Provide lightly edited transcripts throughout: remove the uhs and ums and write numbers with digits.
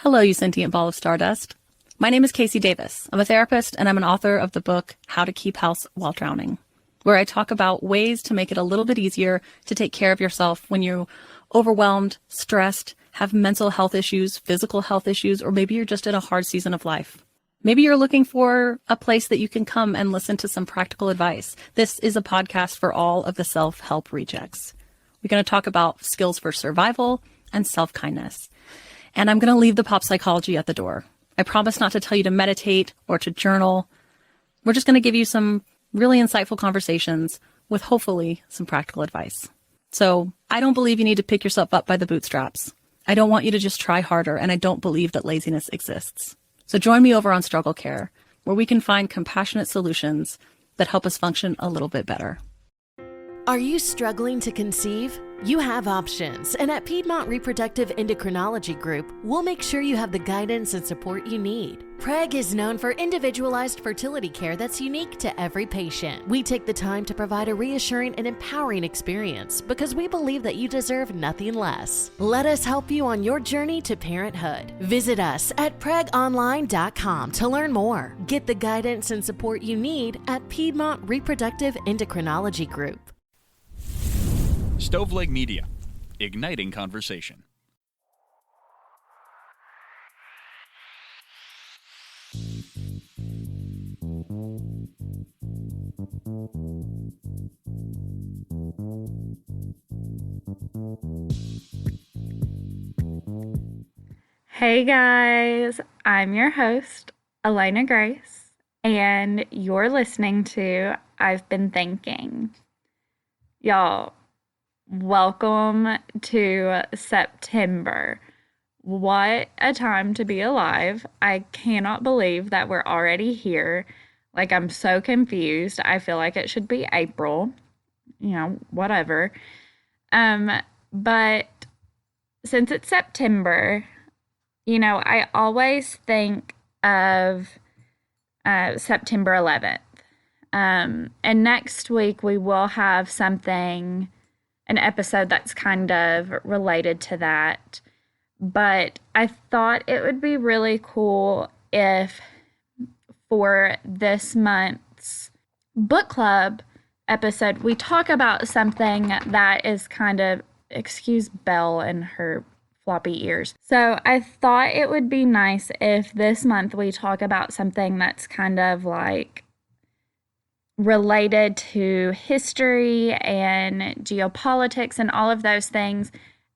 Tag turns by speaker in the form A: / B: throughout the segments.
A: Hello, you sentient ball of stardust. My name is Casey Davis. I'm a therapist and I'm an author of the book How to Keep House While Drowning, where I talk about ways to make it a little bit easier to take care of yourself when you're overwhelmed, stressed, have mental health issues, physical health issues, or maybe you're just in a hard season of life. Maybe you're looking for a place that you can come and listen to some practical advice. This is a podcast for all of the self-help rejects. We're going to talk about skills for survival and self-kindness. And I'm going to leave the pop psychology at the door. I promise not to tell you to meditate or to journal. We're just going to give you some really insightful conversations with hopefully some practical advice. So I don't believe you need to pick yourself up by the bootstraps. I don't want you to just try harder, and I don't believe that laziness exists. So join me over on Struggle Care, where we can find compassionate solutions that help us function a little bit better.
B: Are you struggling to conceive? You have options, and at Piedmont Reproductive Endocrinology Group, we'll make sure you have the guidance and support you need. PREG is known for individualized fertility care that's unique to every patient. We take the time to provide a reassuring and empowering experience because we believe that you deserve nothing less. Let us help you on your journey to parenthood. Visit us at pregonline.com to learn more. Get the guidance and support you need at Piedmont Reproductive Endocrinology Group.
C: Stoveleg Media, igniting conversation.
D: Hey guys, I'm your host, Elena Grace, and you're listening to I've Been Thinking. Y'all, welcome to September. What a time to be alive. I cannot believe that we're already here. Like, I'm so confused. I feel like it should be April. Whatever. But since it's September, I always think of September 11th. And next week we will have an episode that's kind of related to that. But I thought it would be really cool if for this month's book club episode, we talk about something that is kind of, excuse Belle and her floppy ears. So I thought it would be nice if this month we talk about something that's kind of like related to history and geopolitics and all of those things.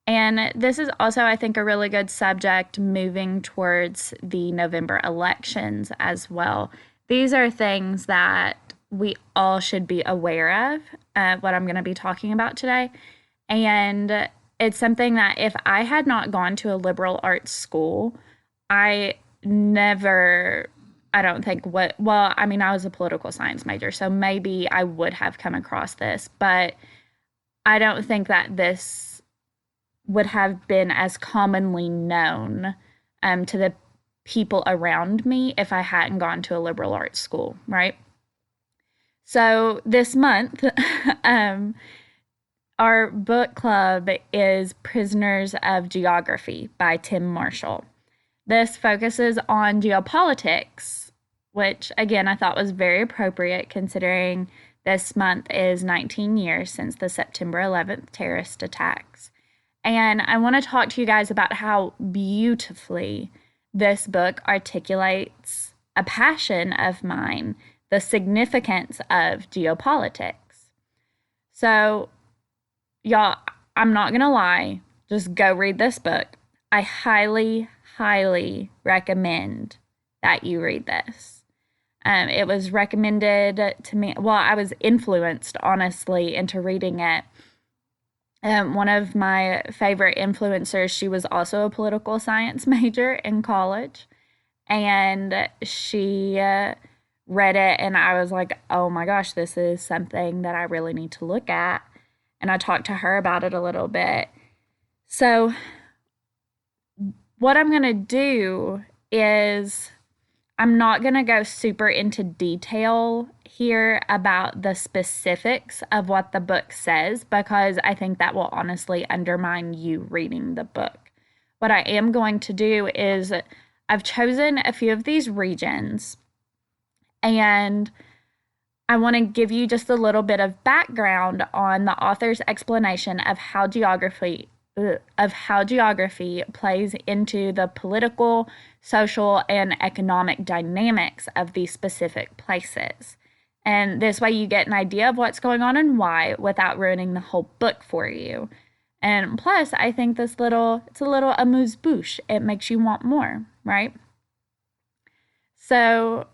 D: And this is also, I think, a really good subject moving towards the November elections as well. These are things that we all should be aware of, what I'm going to be talking about today. And it's something that if I had not gone to a liberal arts school, I don't think I was a political science major, so maybe I would have come across this, but I don't think that this would have been as commonly known to the people around me if I hadn't gone to a liberal arts school, right? So this month, our book club is Prisoners of Geography by Tim Marshall. This focuses on geopolitics, which, again, I thought was very appropriate considering this month is 19 years since the September 11th terrorist attacks. And I want to talk to you guys about how beautifully this book articulates a passion of mine, the significance of geopolitics. So, y'all, I'm not going to lie, just go read this book. I highly, highly recommend that you read this. It was recommended to me, I was influenced, honestly, into reading it. One of my favorite influencers, she was also a political science major in college, and she read it, and I was like, oh my gosh, this is something that I really need to look at, and I talked to her about it a little bit. So what I'm going to do is I'm not going to go super into detail here about the specifics of what the book says, because I think that will honestly undermine you reading the book. what I am going to do is I've chosen a few of these regions, and I want to give you just a little bit of background on the author's explanation of how geography plays into the political, social, and economic dynamics of these specific places. And this way you get an idea of what's going on and why without ruining the whole book for you. And plus, I think it's a little amuse-bouche. It makes you want more, right? So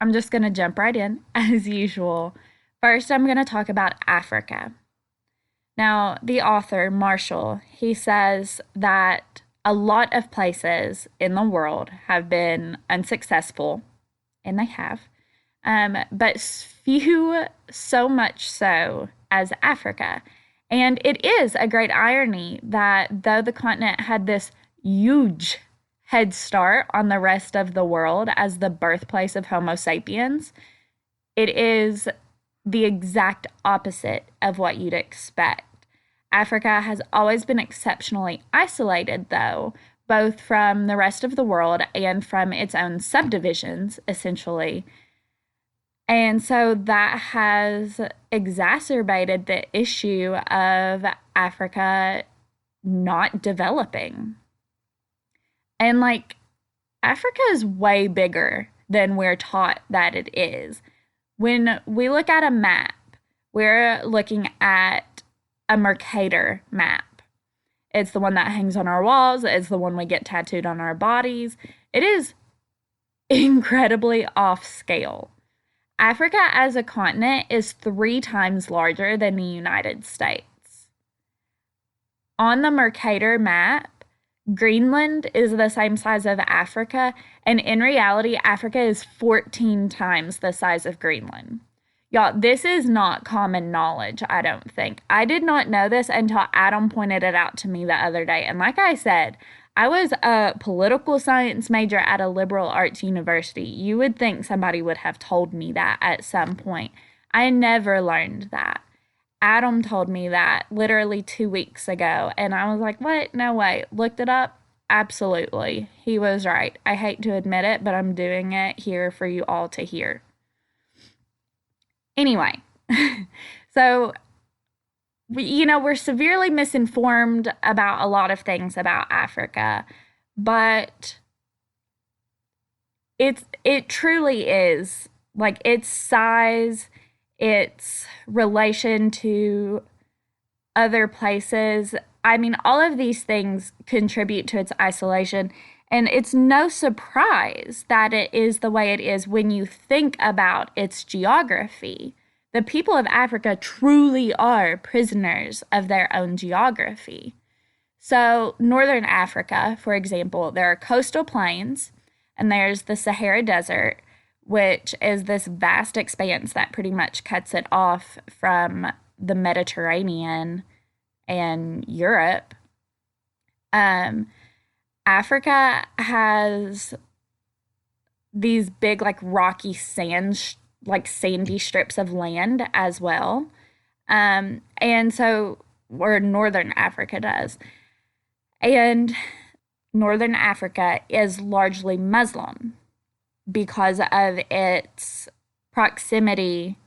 D: I'm just going to jump right in as usual. First, I'm going to talk about Africa. Now, the author, Marshall, he says that a lot of places in the world have been unsuccessful, and they have, but few so much so as Africa. And it is a great irony that though the continent had this huge head start on the rest of the world as the birthplace of Homo sapiens, it is the exact opposite of what you'd expect. Africa has always been exceptionally isolated, though, both from the rest of the world and from its own subdivisions, essentially. And so that has exacerbated the issue of Africa not developing. And Africa is way bigger than we're taught that it is. When we look at a map, we're looking at a Mercator map. It's the one that hangs on our walls. It's the one we get tattooed on our bodies. It is incredibly off scale. Africa as a continent is 3 times larger than the United States. On the Mercator map, Greenland is the same size of Africa, and in reality, Africa is 14 times the size of Greenland. Y'all, this is not common knowledge, I don't think. I did not know this until Adam pointed it out to me the other day. And like I said, I was a political science major at a liberal arts university. You would think somebody would have told me that at some point. I never learned that. Adam told me that literally 2 weeks ago, and I was like, what? No way. Looked it up? Absolutely. He was right. I hate to admit it, but I'm doing it here for you all to hear. Anyway, so, we're severely misinformed about a lot of things about Africa, but it truly is, its size, its relation to other places. I mean, all of these things contribute to its isolation, and it's no surprise that it is the way it is when you think about its geography. The people of Africa truly are prisoners of their own geography. So, Northern Africa, for example, there are coastal plains, and there's the Sahara Desert, which is this vast expanse that pretty much cuts it off from the Mediterranean and Europe. Africa has these big, rocky sandy strips of land as well. And so, or Northern Africa does. And Northern Africa is largely Muslim because of its proximity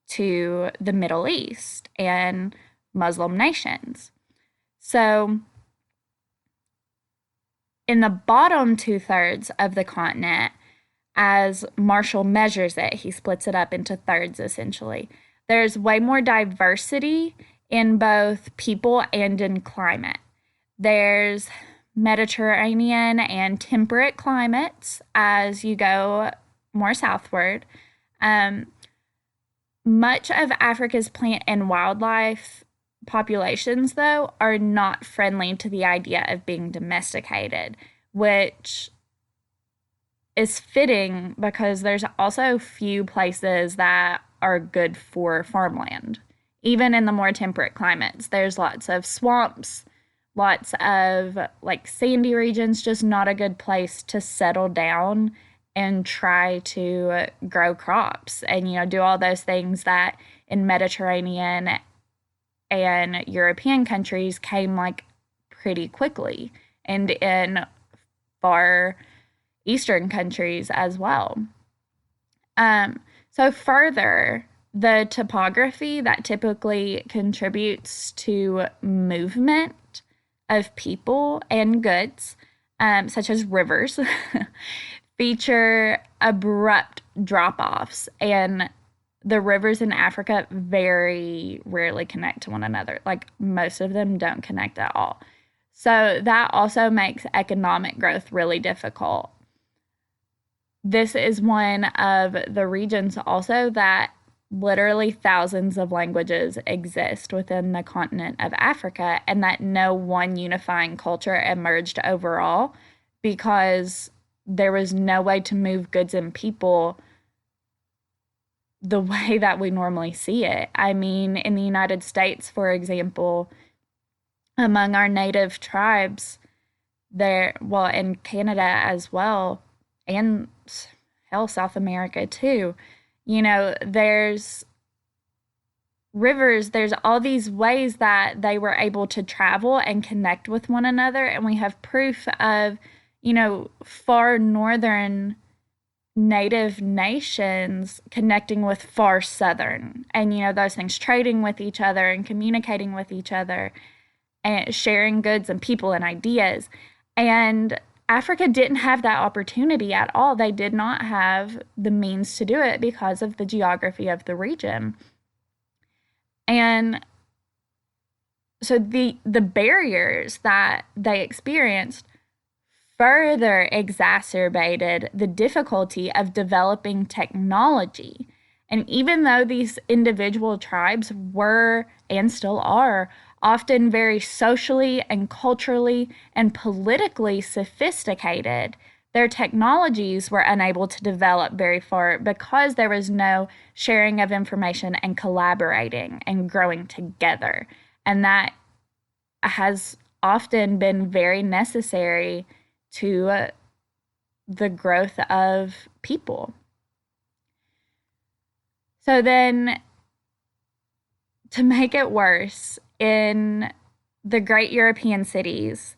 D: to the Middle East and Muslim nations. So, in the bottom 2/3 of the continent, as Marshall measures it, he splits it up into thirds essentially. There's way more diversity in both people and in climate. There's Mediterranean and temperate climates as you go more southward. Much of Africa's plant and wildlife populations, though, are not friendly to the idea of being domesticated, which is fitting because there's also few places that are good for farmland. Even in the more temperate climates, there's lots of swamps, lots of sandy regions, just not a good place to settle down and try to grow crops and, do all those things that in Mediterranean and European countries came pretty quickly. and in far eastern countries as well. So further, the topography that typically contributes to movement of people and goods, such as rivers, feature abrupt drop-offs, and the rivers in Africa very rarely connect to one another. Like, most of them don't connect at all. So that also makes economic growth really difficult. This is one of the regions also that literally thousands of languages exist within the continent of Africa, and that no one unifying culture emerged overall because there was no way to move goods and people the way that we normally see it. I mean, in the United States, for example, among our native tribes, in Canada as well, and hell, South America too, there's rivers, there's all these ways that they were able to travel and connect with one another. And we have proof of, far northern native nations connecting with far southern, and those things, trading with each other and communicating with each other and sharing goods and people and ideas. And Africa didn't have that opportunity at all. They did not have the means to do it because of the geography of the region. And so the barriers that they experienced further exacerbated the difficulty of developing technology. And even though these individual tribes were, and still are, often very socially and culturally and politically sophisticated, their technologies were unable to develop very far because there was no sharing of information and collaborating and growing together. And that has often been very necessary to the growth of people. So then, to make it worse, in the great European cities,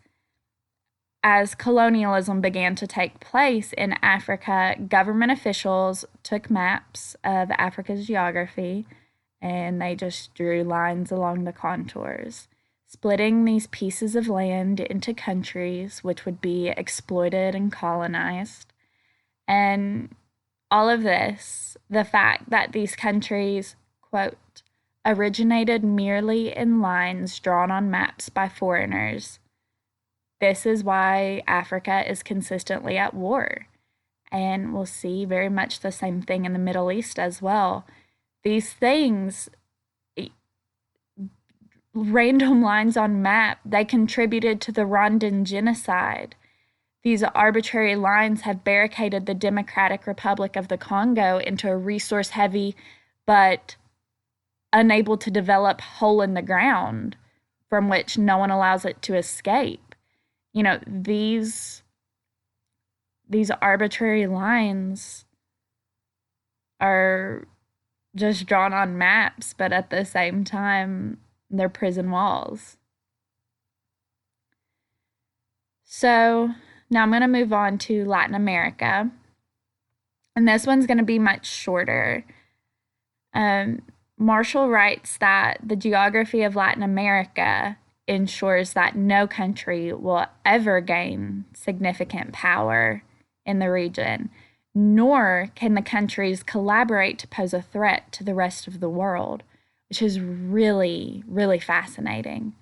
D: as colonialism began to take place in Africa, government officials took maps of Africa's geography and they just drew lines along the contours, splitting these pieces of land into countries which would be exploited and colonized. And all of this, the fact that these countries, quote, originated merely in lines drawn on maps by foreigners. This is why Africa is consistently at war. And we'll see very much the same thing in the Middle East as well. These things, random lines on map, they contributed to the Rwandan genocide. These arbitrary lines have barricaded the Democratic Republic of the Congo into a resource-heavy but unable to develop hole in the ground from which no one allows it to escape. These arbitrary lines are just drawn on maps, but at the same time, they're prison walls. So now I'm going to move on to Latin America. And this one's going to be much shorter. Marshall writes that the geography of Latin America ensures that no country will ever gain significant power in the region, nor can the countries collaborate to pose a threat to the rest of the world, which is really, really fascinating.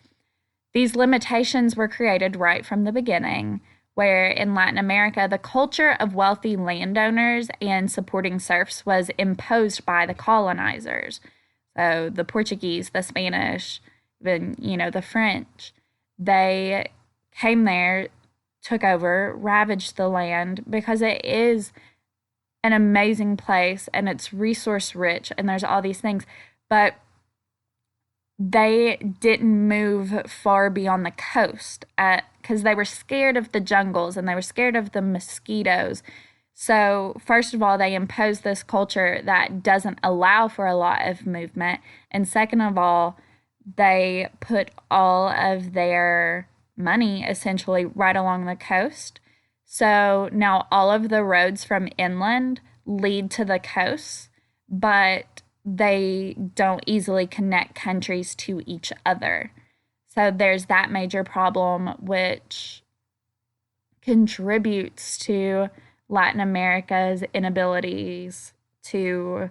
D: These limitations were created right from the beginning, where in Latin America, the culture of wealthy landowners and supporting serfs was imposed by the colonizers. So the Portuguese, the Spanish, even, the French, they came there, took over, ravaged the land because it is an amazing place and it's resource rich and there's all these things. But they didn't move far beyond the coast because they were scared of the jungles and they were scared of the mosquitoes. So first of all, they imposed this culture that doesn't allow for a lot of movement. And second of all, they put all of their money essentially right along the coast. So now all of the roads from inland lead to the coast, but they don't easily connect countries to each other. So there's that major problem, which contributes to Latin America's inabilities to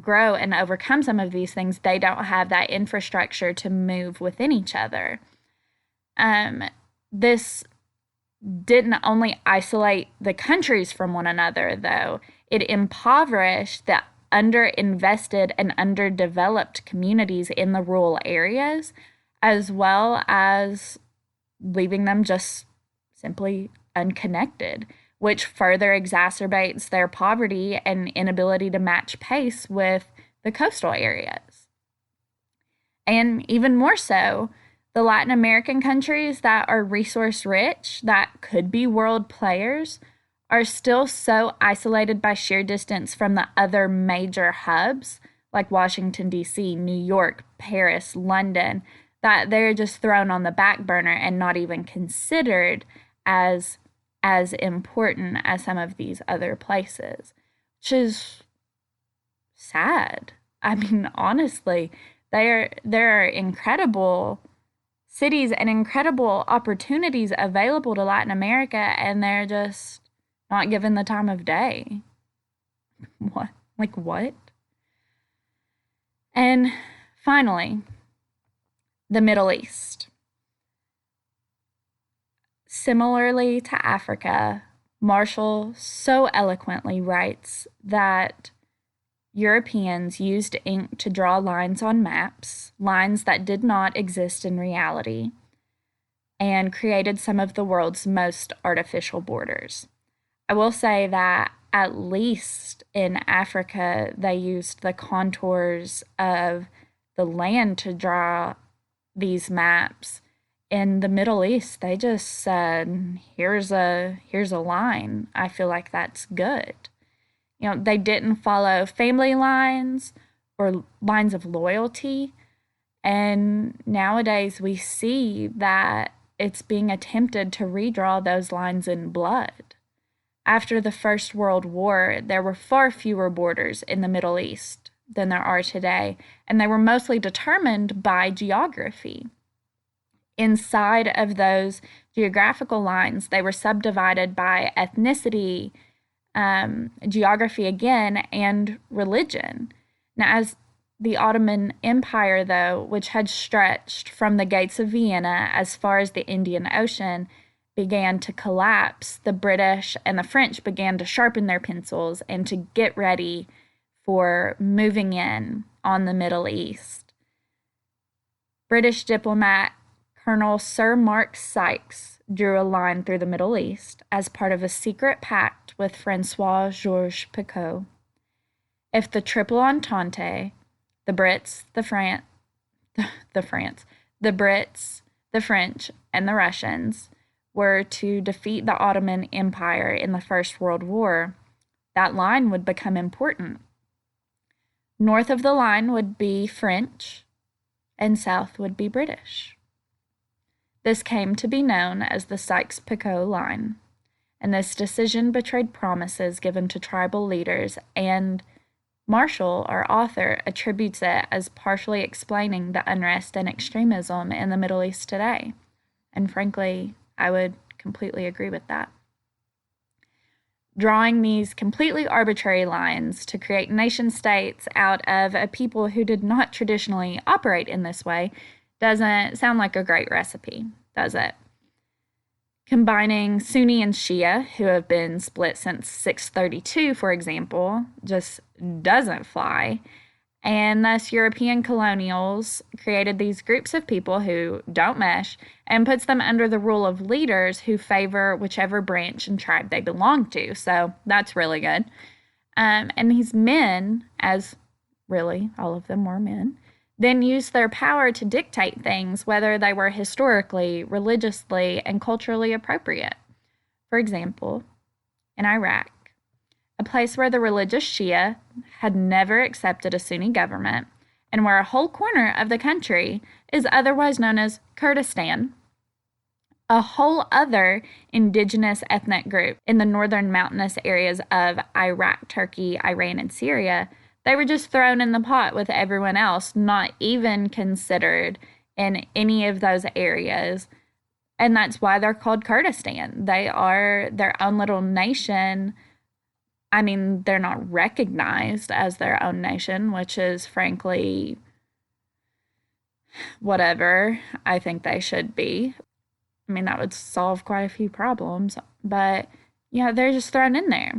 D: grow and overcome some of these things. They don't have that infrastructure to move within each other. This didn't only isolate the countries from one another, though. It impoverished the underinvested and underdeveloped communities in the rural areas, as well as leaving them just simply unconnected, which further exacerbates their poverty and inability to match pace with the coastal areas. And even more so, the Latin American countries that are resource rich, that could be world players, are still so isolated by sheer distance from the other major hubs like Washington, D.C., New York, Paris, London, that they're just thrown on the back burner and not even considered as important as some of these other places, which is sad. I mean, honestly, there are incredible cities and incredible opportunities available to Latin America, and they're just not given the time of day. What? Like, what? And finally, the Middle East. Similarly to Africa, Marshall so eloquently writes that Europeans used ink to draw lines on maps, lines that did not exist in reality, and created some of the world's most artificial borders. I will say that at least in Africa, they used the contours of the land to draw these maps. In the Middle East, they just said, here's a line. I feel like that's good. You know, they didn't follow family lines or lines of loyalty. And nowadays we see that it's being attempted to redraw those lines in blood. After the First World War, there were far fewer borders in the Middle East than there are today, and they were mostly determined by geography. Inside of those geographical lines, they were subdivided by ethnicity, geography again, and religion. Now, as the Ottoman Empire, though, which had stretched from the gates of Vienna as far as the Indian Ocean, began to collapse, the British and the French began to sharpen their pencils and to get ready for moving in on the Middle East. British diplomat Colonel Sir Mark Sykes drew a line through the Middle East as part of a secret pact with Francois Georges Picot. If the Triple Entente, the Brits, the Brits, the French, and the Russians, were to defeat the Ottoman Empire in the First World War, that line would become important. North of the line would be French, and south would be British. This came to be known as the Sykes-Picot Line, and this decision betrayed promises given to tribal leaders, and Marshall, our author, attributes it as partially explaining the unrest and extremism in the Middle East today. And frankly, I would completely agree with that. Drawing these completely arbitrary lines to create nation states out of a people who did not traditionally operate in this way doesn't sound like a great recipe, does it? Combining Sunni and Shia, who have been split since 632, for example, just doesn't fly. And thus European colonials created these groups of people who don't mesh and puts them under the rule of leaders who favor whichever branch and tribe they belong to. So that's really good. And these men, as really all of them were men, then used their power to dictate things, whether they were historically, religiously, and culturally appropriate. For example, in Iraq, a place where the religious Shia had never accepted a Sunni government, and where a whole corner of the country is otherwise known as Kurdistan, a whole other indigenous ethnic group in the northern mountainous areas of Iraq, Turkey, Iran, and Syria. They were just thrown in the pot with everyone else, not even considered in any of those areas. And that's why they're called Kurdistan. They are their own little nation. I mean, they're not recognized as their own nation, which is frankly whatever I think they should be. I mean, that would solve quite a few problems. But yeah, they're just thrown in there.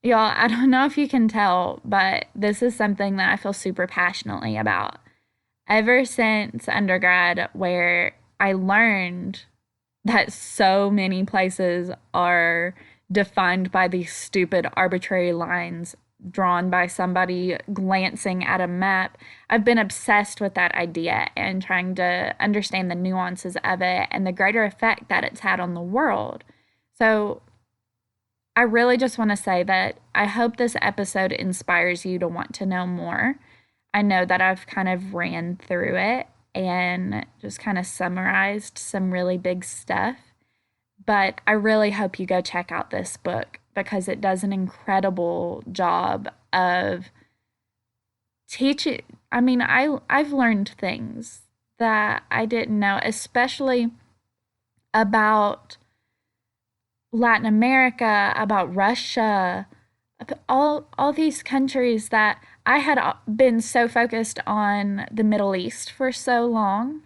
D: Y'all, I don't know if you can tell, but this is something that I feel super passionately about. Ever since undergrad, where I learned that so many places are defined by these stupid arbitrary lines drawn by somebody glancing at a map, I've been obsessed with that idea and trying to understand the nuances of it and the greater effect that it's had on the world. So I really just want to say that I hope this episode inspires you to want to know more. I know that I've kind of ran through it and just kind of summarized some really big stuff, but I really hope you go check out this book because it does an incredible job of teaching. I mean, I've learned things that I didn't know, especially about Latin America, about Russia, all these countries that I had been so focused on the Middle East for so long.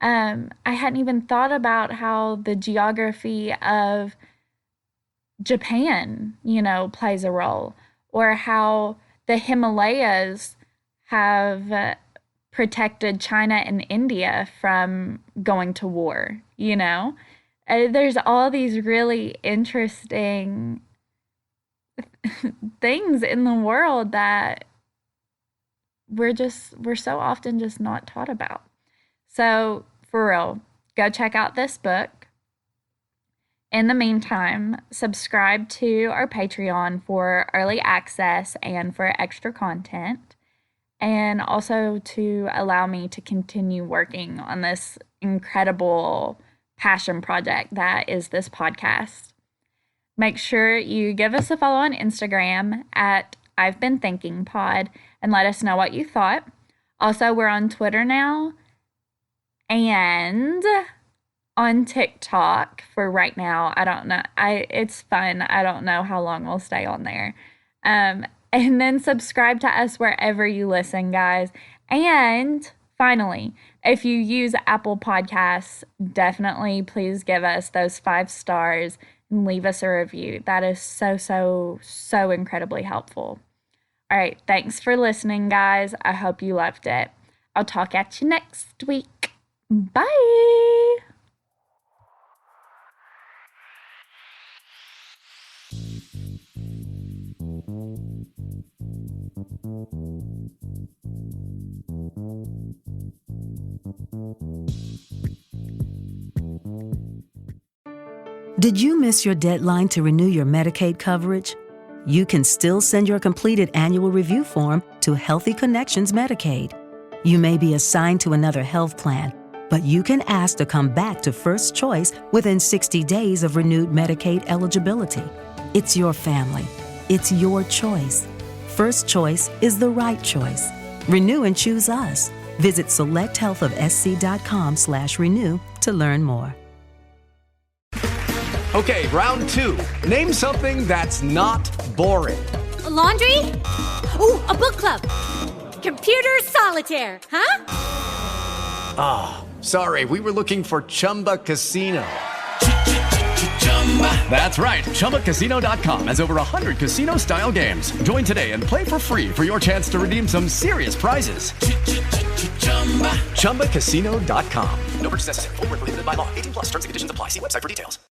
D: I hadn't even thought about how the geography of Japan, plays a role, or how the Himalayas have protected China and India from going to war, There's all these really interesting things in the world that we're so often just not taught about. So for real, go check out this book. In the meantime, subscribe to our Patreon for early access and for extra content, and also to allow me to continue working on this incredible passion project that is this podcast. Make sure you give us a follow on Instagram at I've Been Thinking Pod and let us know what you thought. Also, we're on Twitter now and on TikTok for right now. I don't know. It's fun. I don't know how long we'll stay on there. And then subscribe to us wherever you listen, guys. And finally, if you use Apple Podcasts, definitely please give us those 5 stars and leave us a review. That is so incredibly helpful. All right. Thanks for listening, guys. I hope you loved it. I'll talk at you next week. Bye.
E: Did you miss your deadline to renew your Medicaid coverage? You can still send your completed annual review form to Healthy Connections Medicaid. You may be assigned to another health plan, but you can ask to come back to First Choice within 60 days of renewed Medicaid eligibility. It's your family. It's your choice. First Choice is the right choice. Renew and choose us. Visit selecthealthofsc.com/renew to learn more.
F: Okay, round 2. Name something that's not boring.
G: A laundry? Ooh, a book club. Computer solitaire, huh?
F: Sorry, we were looking for Chumba Casino.
C: That's right. ChumbaCasino.com has over 100 casino-style games. Join today and play for free for your chance to redeem some serious prizes.
F: ChumbaCasino.com. No purchase necessary. Void where prohibited by law. 18+ terms and conditions apply. See website for details.